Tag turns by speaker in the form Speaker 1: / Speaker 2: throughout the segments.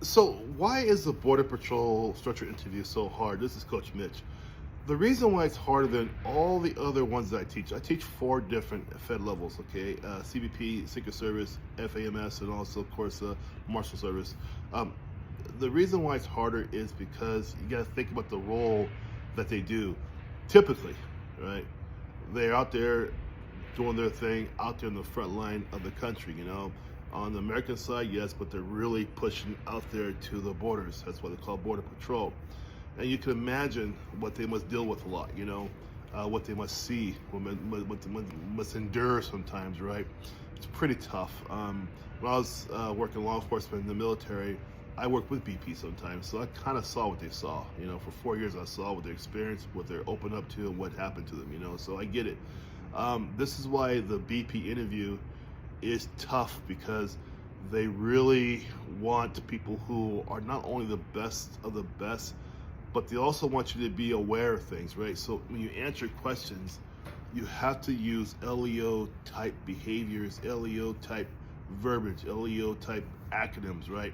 Speaker 1: So why is the Border Patrol structured interview so hard? This is Coach Mitch. The reason why it's harder than all the other ones that I teach four different Fed levels, okay? CBP, Secret Service, FAMS, and also, of course, Marshal Service. Um, the reason why it's harder is because you got to think about the role that they do. Typically, right? They're out there doing their thing, out there in the front line of the country, you know. On the American side, yes, but they're really pushing out there to the borders. That's what they call Border Patrol. And you can imagine what they must deal with a lot, you know, what they must see, what they must endure sometimes, right? It's pretty tough. When I was working law enforcement in the military, I worked with BP sometimes, so I kind of saw what they saw. You know, for 4 years, I saw what they experienced, what they're open up to, and what happened to them, you know, so I get it. This is why the BP interview is tough, because they really want people who are not only the best of the best, but they also want you to be aware of things, right? So when you answer questions, you have to use LEO type behaviors, LEO type verbiage, LEO type acronyms, right?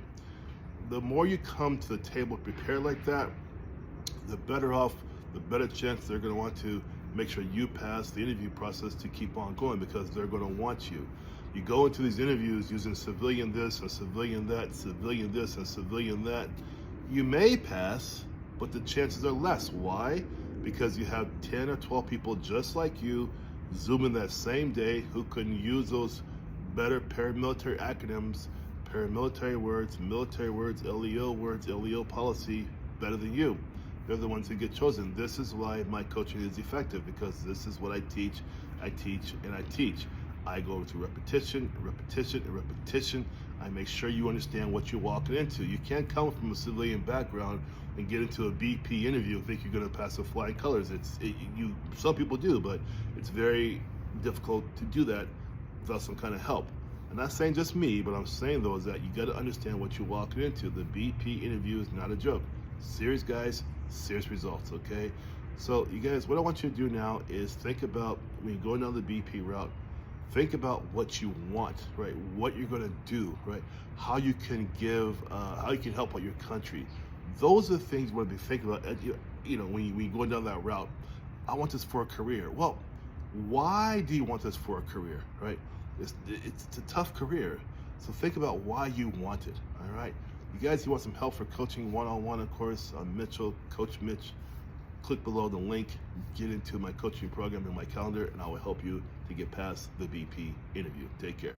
Speaker 1: The more you come to the table prepared like that, the better off, the better chance they're going to want to make sure you pass the interview process to keep on going, because they're going to want you. You go into these interviews using civilian this and civilian that, civilian this and civilian that. You may pass, but the chances are less. Why? Because you have 10 or 12 people just like you Zooming that same day who couldn't use those better paramilitary acronyms, paramilitary words, military words, LEO policy better than you. They're the ones who get chosen. This is why my coaching is effective, because this is what I teach, and I teach. I go to repetition, repetition, and repetition. I make sure you understand what you're walking into. You can't come from a civilian background and get into a BP interview and think you're going to pass with flying colors. Some people do, but it's very difficult to do that without some kind of help. I'm not saying just me, but I'm saying though is that you got to understand what you're walking into. The BP interview is not a joke. Serious guys, serious results, okay? So you guys, what I want you to do now is think about, when you're going down the BP route, think about what you want, right? What you're gonna do, right? How you can how you can help out your country. Those are the things you wanna be thinking about, when you're going down that route. I want this for a career. Well, why do you want this for a career, right? It's a tough career. So think about why you want it, all right? You guys, you want some help for coaching one-on-one, of course, I'm Mitchell, Coach Mitch. Click below the link, get into my coaching program in my calendar, and I will help you to get past the BP interview. Take care.